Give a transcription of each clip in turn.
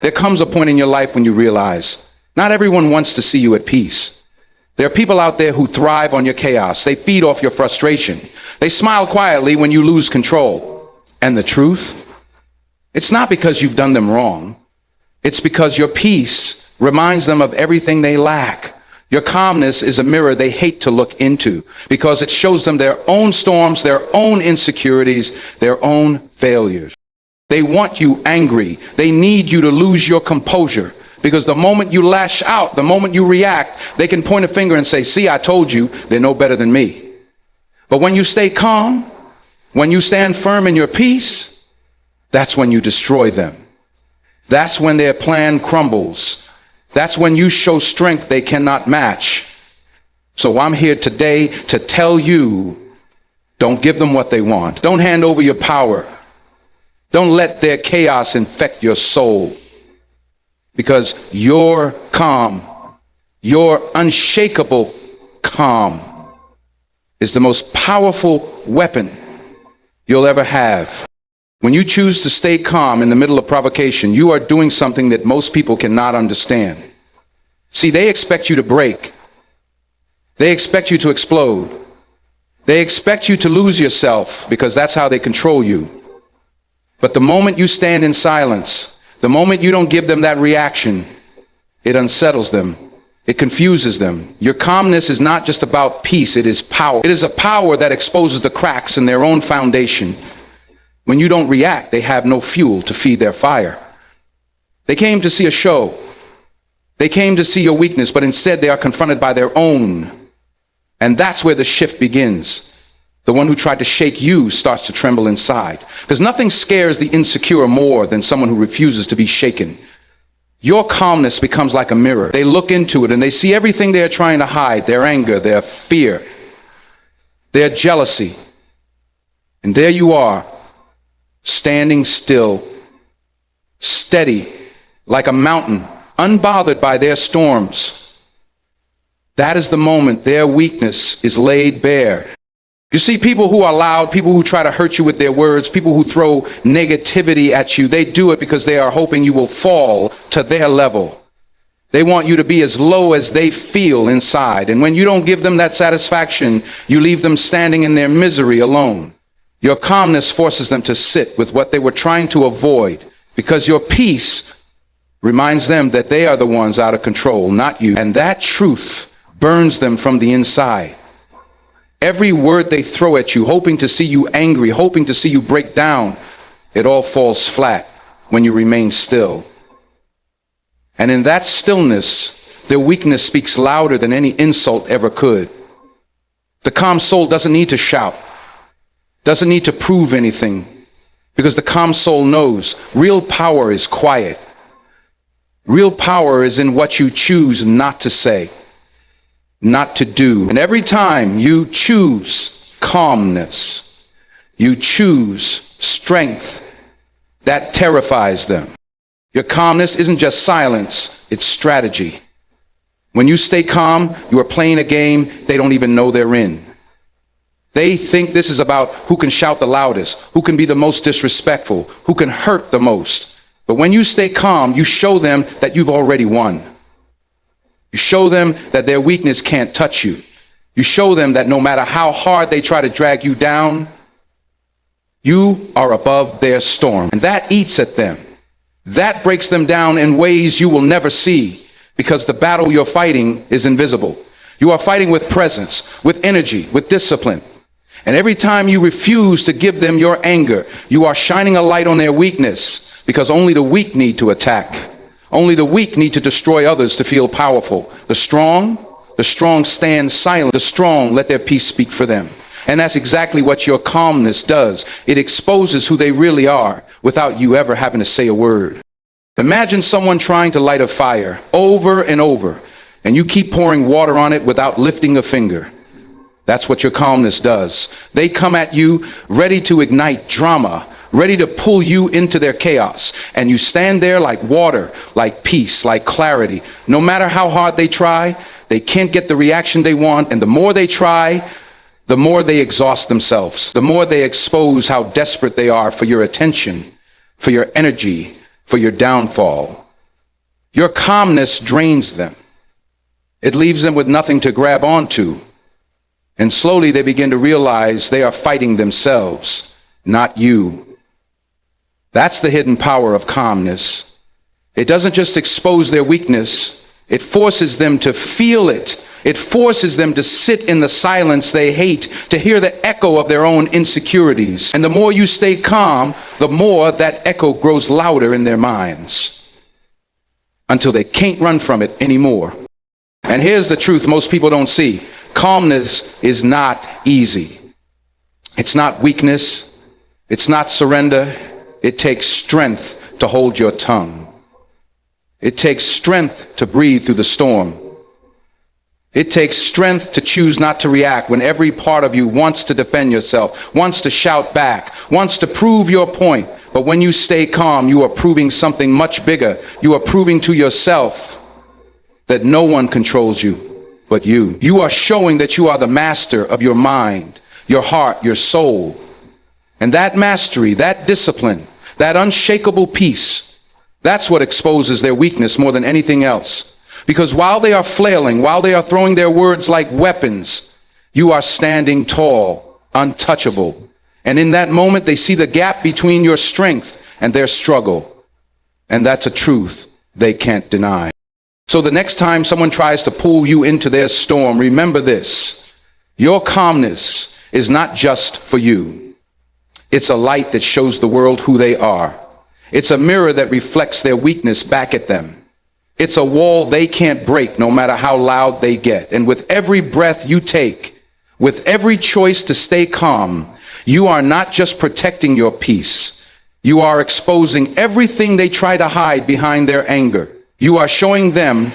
There comes a point in your life when you realize not everyone wants to see you at peace. There are people out there who thrive on your chaos. They feed off your frustration. They smile quietly when you lose control. And the truth? It's not because you've done them wrong. It's because your peace reminds them of everything they lack. Your calmness is a mirror they hate to look into because it shows them their own storms, their own insecurities, their own failures. They want you angry. They need you to lose your composure because the moment you lash out, the moment you react, they can point a finger and say, see, I told you, they're no better than me. But when you stay calm, when you stand firm in your peace, that's when you destroy them. That's when their plan crumbles. That's when you show strength they cannot match. So I'm here today to tell you, don't give them what they want. Don't hand over your power. Don't let their chaos infect your soul. Because your calm, your unshakable calm, is the most powerful weapon you'll ever have. When you choose to stay calm in the middle of provocation, you are doing something that most people cannot understand. See, they expect you to break. They expect you to explode. They expect you to lose yourself because that's how they control you. But the moment you stand in silence, the moment you don't give them that reaction, it unsettles them. It confuses them. Your calmness is not just about peace, it is power. It is a power that exposes the cracks in their own foundation. When you don't react, they have no fuel to feed their fire. They came to see a show. They came to see your weakness, but instead they are confronted by their own. And that's where the shift begins. The one who tried to shake you starts to tremble inside. Because nothing scares the insecure more than someone who refuses to be shaken. Your calmness becomes like a mirror. They look into it and they see everything they're trying to hide, their anger, their fear, their jealousy. And there you are, standing still, steady, like a mountain, unbothered by their storms. That is the moment their weakness is laid bare. You see, people who are loud, people who try to hurt you with their words, people who throw negativity at you, they do it because they are hoping you will fall to their level. They want you to be as low as they feel inside. And when you don't give them that satisfaction, you leave them standing in their misery alone. Your calmness forces them to sit with what they were trying to avoid because your peace reminds them that they are the ones out of control, not you. And that truth burns them from the inside. Every word they throw at you, hoping to see you angry, hoping to see you break down, it all falls flat when you remain still. And in that stillness, their weakness speaks louder than any insult ever could. The calm soul doesn't need to shout, doesn't need to prove anything, because the calm soul knows real power is quiet. Real power is in what you choose not to say, not to do. And every time you choose calmness, you choose strength, that terrifies them. Your calmness isn't just silence, it's strategy. When you stay calm, you are playing a game they don't even know they're in. They think this is about who can shout the loudest, who can be the most disrespectful, who can hurt the most. But when you stay calm, you show them that you've already won. You show them that their weakness can't touch you. You show them that no matter how hard they try to drag you down, you are above their storm. And that eats at them. That breaks them down in ways you will never see because the battle you're fighting is invisible. You are fighting with presence, with energy, with discipline. And every time you refuse to give them your anger, you are shining a light on their weakness because only the weak need to attack. Only the weak need to destroy others to feel powerful. The strong stand silent. The strong let their peace speak for them. And that's exactly what your calmness does. It exposes who they really are without you ever having to say a word. Imagine someone trying to light a fire over and over, and you keep pouring water on it without lifting a finger. That's what your calmness does. They come at you ready to ignite drama, ready to pull you into their chaos. And you stand there like water, like peace, like clarity. No matter how hard they try, they can't get the reaction they want. And the more they try, the more they exhaust themselves. The more they expose how desperate they are for your attention, for your energy, for your downfall. Your calmness drains them. It leaves them with nothing to grab onto. And slowly they begin to realize they are fighting themselves, not you. That's the hidden power of calmness. It doesn't just expose their weakness, it forces them to feel it. It forces them to sit in the silence they hate, to hear the echo of their own insecurities. And the more you stay calm, the more that echo grows louder in their minds, until they can't run from it anymore. And here's the truth most people don't see. Calmness is not easy. It's not weakness. It's not surrender. It takes strength to hold your tongue. It takes strength to breathe through the storm. It takes strength to choose not to react when every part of you wants to defend yourself, wants to shout back, wants to prove your point. But when you stay calm, you are proving something much bigger. You are proving to yourself that no one controls you but you. You are showing that you are the master of your mind, your heart, your soul. And that mastery, that discipline, that unshakable peace, that's what exposes their weakness more than anything else. Because while they are flailing, while they are throwing their words like weapons, you are standing tall, untouchable. And in that moment, they see the gap between your strength and their struggle. And that's a truth they can't deny. So the next time someone tries to pull you into their storm, remember this: your calmness is not just for you. It's a light that shows the world who they are. It's a mirror that reflects their weakness back at them. It's a wall they can't break no matter how loud they get. And with every breath you take, with every choice to stay calm, you are not just protecting your peace. You are exposing everything they try to hide behind their anger. You are showing them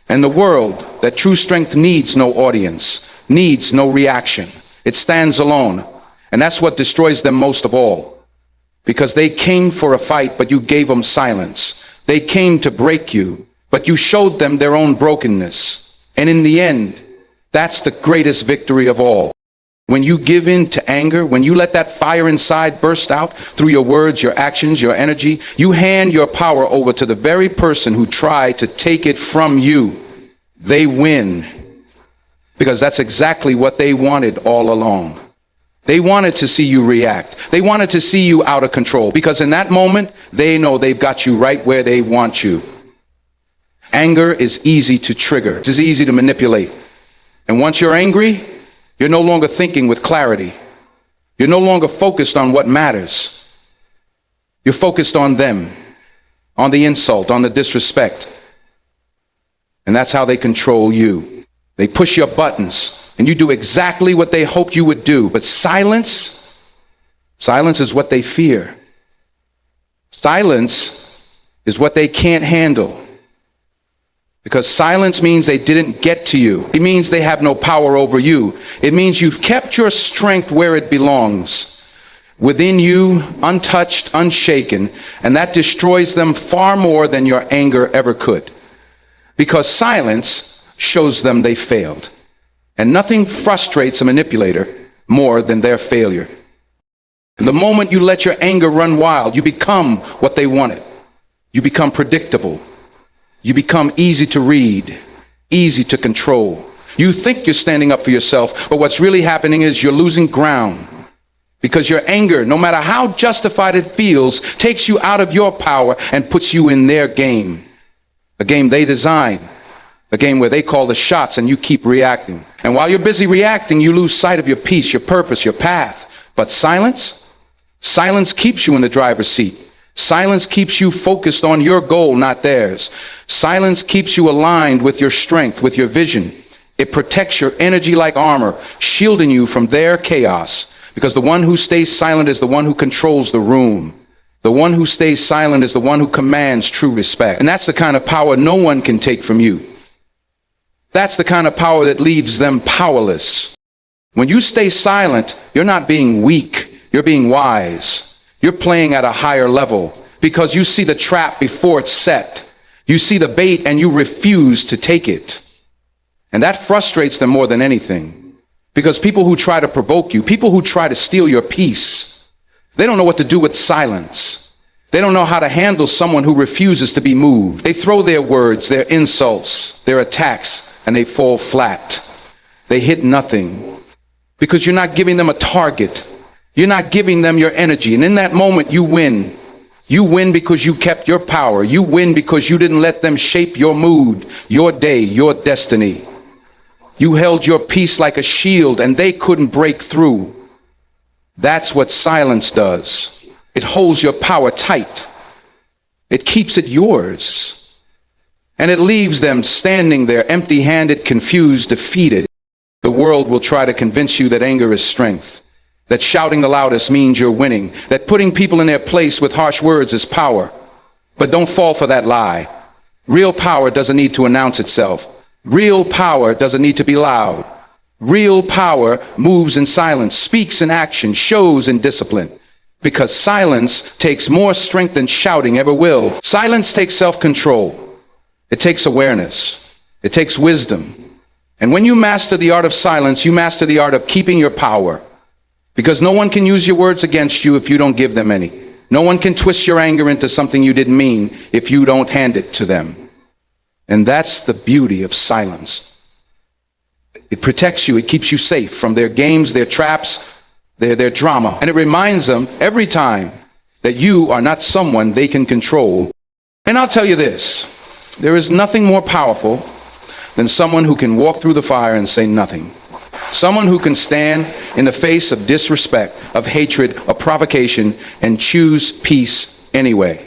and the world that true strength needs no audience, needs no reaction. It stands alone. And that's what destroys them most of all. Because they came for a fight, but you gave them silence. They came to break you, but you showed them their own brokenness. And in the end, that's the greatest victory of all. When you give in to anger, when you let that fire inside burst out through your words, your actions, your energy, you hand your power over to the very person who tried to take it from you. They win. Because that's exactly what they wanted all along. They wanted to see you react. They wanted to see you out of control, because in that moment, they know they've got you right where they want you. Anger is easy to trigger. It's easy to manipulate. And once you're angry, you're no longer thinking with clarity. You're no longer focused on what matters. You're focused on them, on the insult, on the disrespect. And that's how they control you. They push your buttons, and you do exactly what they hoped you would do. But silence is what they fear. Silence is what they can't handle. Because silence means they didn't get to you. It means they have no power over you. It means you've kept your strength where it belongs, within you, untouched, unshaken, and that destroys them far more than your anger ever could. Because silence shows them they failed. And nothing frustrates a manipulator more than their failure. And the moment you let your anger run wild, you become what they wanted. You become predictable. You become easy to read, easy to control. You think you're standing up for yourself, but what's really happening is you're losing ground. Because your anger, no matter how justified it feels, takes you out of your power and puts you in their game. A game they design. A game where they call the shots and you keep reacting. And while you're busy reacting, you lose sight of your peace, your purpose, your path. But silence keeps you in the driver's seat. Silence keeps you focused on your goal, not theirs. Silence keeps you aligned with your strength, with your vision. It protects your energy like armor, shielding you from their chaos. Because the one who stays silent is the one who controls the room. The one who stays silent is the one who commands true respect. And that's the kind of power no one can take from you. That's the kind of power that leaves them powerless. When you stay silent, you're not being weak, you're being wise. You're playing at a higher level because you see the trap before it's set. You see the bait and you refuse to take it. And that frustrates them more than anything. Because people who try to provoke you, people who try to steal your peace, they don't know what to do with silence. They don't know how to handle someone who refuses to be moved. They throw their words, their insults, their attacks, and they fall flat. They hit nothing because you're not giving them a target. You're not giving them your energy. And in that moment, you win. You win because you kept your power. You win because you didn't let them shape your mood, your day, your destiny. You held your peace like a shield and they couldn't break through. That's what silence does. It holds your power tight. It keeps it yours. And it leaves them standing there empty-handed, confused, defeated. The world will try to convince you that anger is strength, that shouting the loudest means you're winning, that putting people in their place with harsh words is power. But don't fall for that lie. Real power doesn't need to announce itself. Real power doesn't need to be loud. Real power moves in silence, speaks in action, shows in discipline. Because silence takes more strength than shouting ever will. Silence takes self-control. It takes awareness. It takes wisdom. And when you master the art of silence, you master the art of keeping your power. Because no one can use your words against you if you don't give them any. No one can twist your anger into something you didn't mean if you don't hand it to them. And that's the beauty of silence. It protects you. It keeps you safe from their games, their traps, their drama. And it reminds them every time that you are not someone they can control. And I'll tell you this, there is nothing more powerful than someone who can walk through the fire and say nothing. Someone who can stand in the face of disrespect, of hatred, of provocation, and choose peace anyway.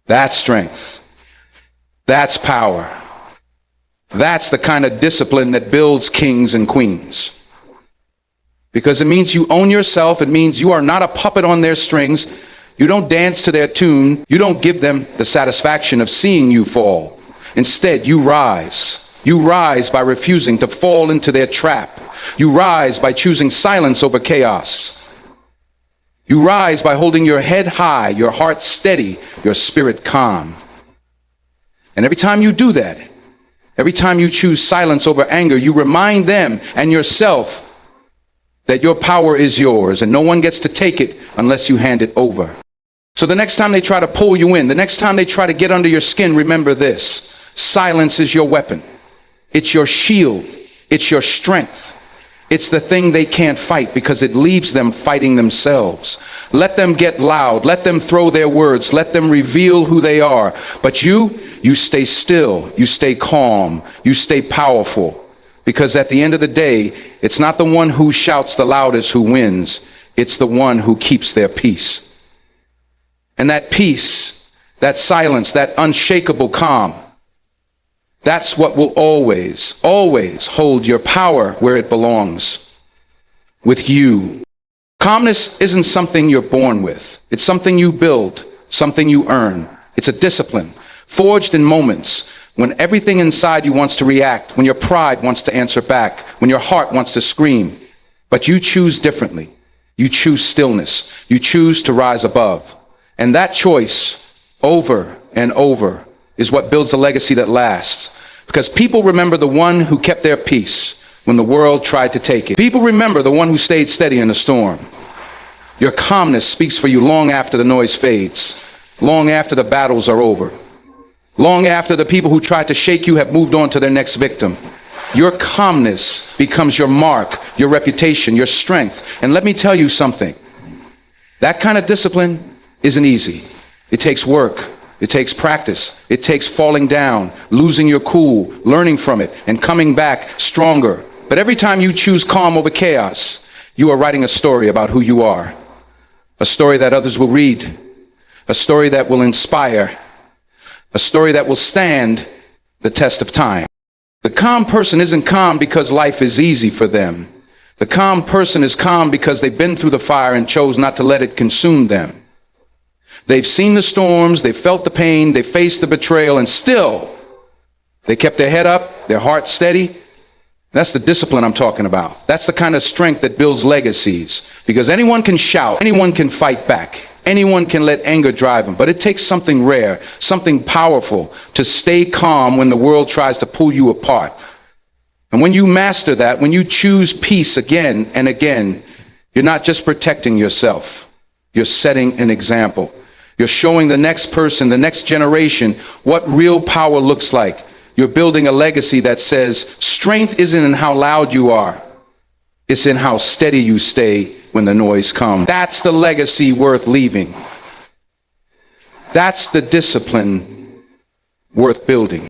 That's strength. That's power. That's the kind of discipline that builds kings and queens. Because it means you own yourself. It means you are not a puppet on their strings. You don't dance to their tune. You don't give them the satisfaction of seeing you fall. Instead, you rise. You rise by refusing to fall into their trap. You rise by choosing silence over chaos. You rise by holding your head high, your heart steady, your spirit calm. And every time you do that, every time you choose silence over anger, you remind them and yourself that your power is yours and no one gets to take it unless you hand it over. So the next time they try to pull you in, the next time they try to get under your skin, remember this: silence is your weapon. It's your shield. It's your strength. It's the thing they can't fight because it leaves them fighting themselves. Let them get loud. Let them throw their words. Let them reveal who they are. But you stay still. You stay calm. You stay powerful. Because at the end of the day, it's not the one who shouts the loudest who wins. It's the one who keeps their peace. And that peace, that silence, that unshakable calm, that's what will always, always hold your power where it belongs, with you. Calmness isn't something you're born with. It's something you build, something you earn. It's a discipline, forged in moments when everything inside you wants to react, when your pride wants to answer back, when your heart wants to scream. But you choose differently. You choose stillness. You choose to rise above. And that choice, over and over, is what builds a legacy that lasts. Because people remember the one who kept their peace when the world tried to take it. People remember the one who stayed steady in the storm. Your calmness speaks for you long after the noise fades, long after the battles are over, long after the people who tried to shake you have moved on to their next victim. Your calmness becomes your mark, your reputation, your strength. And let me tell you something. That kind of discipline isn't easy. It takes work. It takes practice. It takes falling down, losing your cool, learning from it, and coming back stronger. But every time you choose calm over chaos, you are writing a story about who you are. A story that others will read. A story that will inspire. A story that will stand the test of time. The calm person isn't calm because life is easy for them. The calm person is calm because they've been through the fire and chose not to let it consume them. They've seen the storms, they've felt the pain, they faced the betrayal, and still they kept their head up, their heart steady. That's the discipline I'm talking about. That's the kind of strength that builds legacies. Because anyone can shout, anyone can fight back, anyone can let anger drive them. But it takes something rare, something powerful to stay calm when the world tries to pull you apart. And when you master that, when you choose peace again and again, you're not just protecting yourself. You're setting an example. You're showing the next person, the next generation, what real power looks like. You're building a legacy that says strength isn't in how loud you are. It's in how steady you stay when the noise comes. That's the legacy worth leaving. That's the discipline worth building.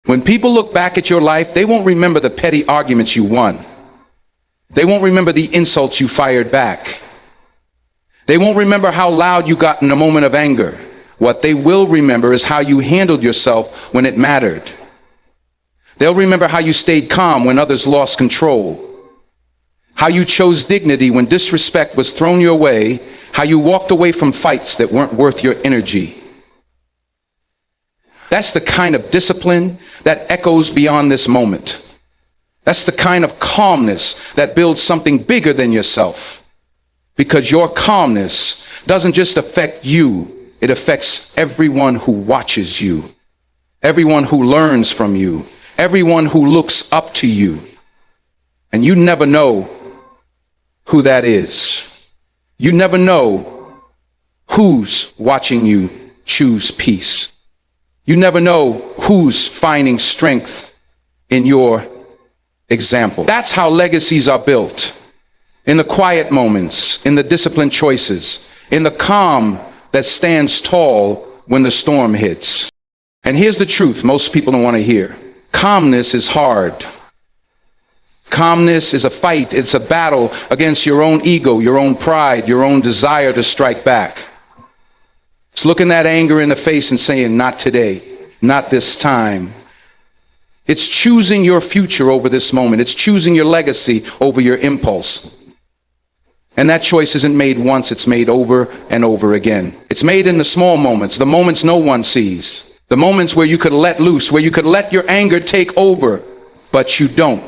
When people look back at your life, they won't remember the petty arguments you won. They won't remember the insults you fired back. They won't remember how loud you got in a moment of anger. What they will remember is how you handled yourself when it mattered. They'll remember how you stayed calm when others lost control. How you chose dignity when disrespect was thrown your way. How you walked away from fights that weren't worth your energy. That's the kind of discipline that echoes beyond this moment. That's the kind of calmness that builds something bigger than yourself. Because your calmness doesn't just affect you, it affects everyone who watches you, everyone who learns from you, everyone who looks up to you. And you never know who that is. You never know who's watching you choose peace. You never know who's finding strength in your example. That's how legacies are built. In the quiet moments, in the disciplined choices, in the calm that stands tall when the storm hits. And here's the truth most people don't want to hear. Calmness is hard. Calmness is a fight. It's a battle against your own ego, your own pride, your own desire to strike back. It's looking that anger in the face and saying, not today, not this time. It's choosing your future over this moment. It's choosing your legacy over your impulse. And that choice isn't made once, it's made over and over again. It's made in the small moments, the moments no one sees. The moments where you could let loose, where you could let your anger take over, but you don't.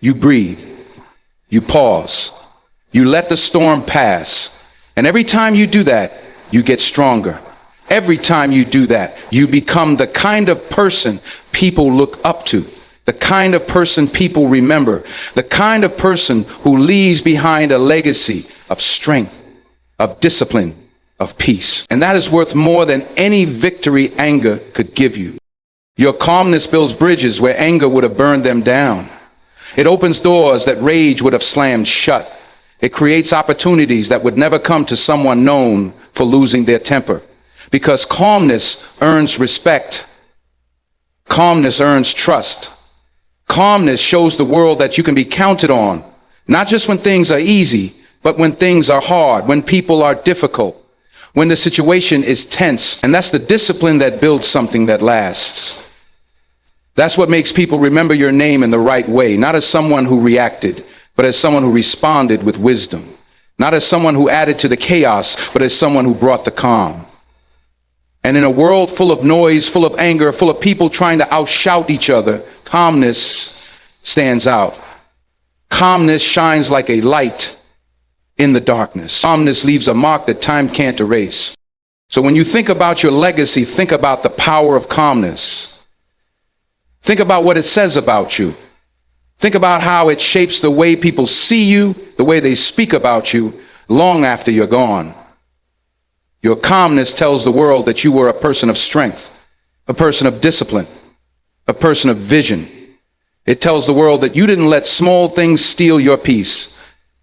You breathe. You pause. You let the storm pass. And every time you do that, you get stronger. Every time you do that, you become the kind of person people look up to. The kind of person people remember, the kind of person who leaves behind a legacy of strength, of discipline, of peace. And that is worth more than any victory anger could give you. Your calmness builds bridges where anger would have burned them down. It opens doors that rage would have slammed shut. It creates opportunities that would never come to someone known for losing their temper. Because calmness earns respect. Calmness earns trust. Calmness shows the world that you can be counted on, not just when things are easy, but when things are hard, when people are difficult, when the situation is tense. And that's the discipline that builds something that lasts. That's what makes people remember your name in the right way, not as someone who reacted, but as someone who responded with wisdom. Not as someone who added to the chaos, but as someone who brought the calm. And in a world full of noise, full of anger, full of people trying to outshout each other, calmness stands out. Calmness shines like a light in the darkness. Calmness leaves a mark that time can't erase. So when you think about your legacy, think about the power of calmness. Think about what it says about you. Think about how it shapes the way people see you, the way they speak about you long after you're gone. Your calmness tells the world that you were a person of strength, a person of discipline, a person of vision. It tells the world that you didn't let small things steal your peace,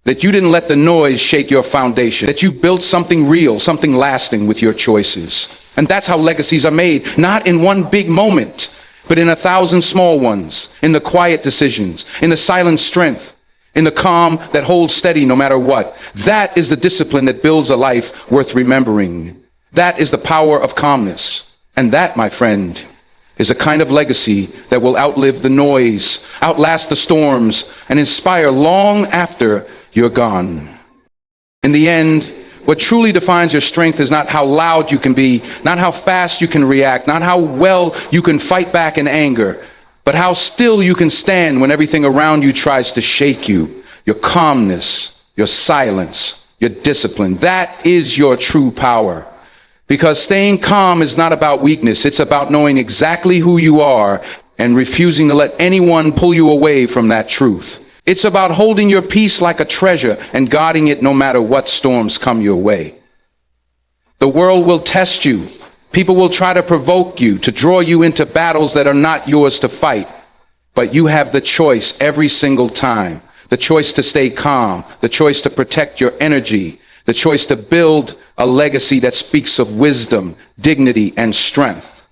that you didn't let the noise shake your foundation, that you built something real, something lasting with your choices. And that's how legacies are made, not in one big moment, but in 1,000 small ones, in the quiet decisions, in the silent strength, in the calm that holds steady no matter what. That is the discipline that builds a life worth remembering. That is the power of calmness. And that, my friend, is a kind of legacy that will outlive the noise, outlast the storms, and inspire long after you're gone. In the end, what truly defines your strength is not how loud you can be, not how fast you can react, not how well you can fight back in anger, but how still you can stand when everything around you tries to shake you. Your calmness, your silence, your discipline. That is your true power. Because staying calm is not about weakness. It's about knowing exactly who you are and refusing to let anyone pull you away from that truth. It's about holding your peace like a treasure and guarding it no matter what storms come your way. The world will test you. People will try to provoke you, to draw you into battles that are not yours to fight. But you have the choice every single time. The choice to stay calm, the choice to protect your energy, the choice to build a legacy that speaks of wisdom, dignity, and strength.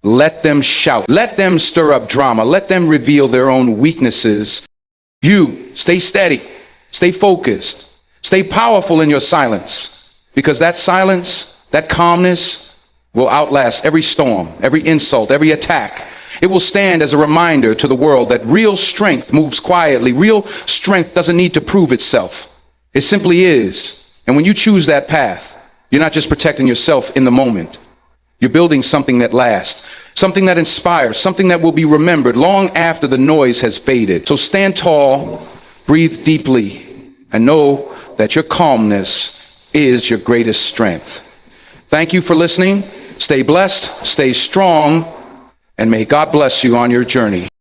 Let them shout. Let them stir up drama. Let them reveal their own weaknesses. You stay steady, stay focused, stay powerful in your silence, because that silence, that calmness will outlast every storm, every insult, every attack. It will stand as a reminder to the world that real strength moves quietly. Real strength doesn't need to prove itself. It simply is. And when you choose that path, you're not just protecting yourself in the moment. You're building something that lasts, something that inspires, something that will be remembered long after the noise has faded. So stand tall, breathe deeply, and know that your calmness is your greatest strength. Thank you for listening. Stay blessed, stay strong, and may God bless you on your journey.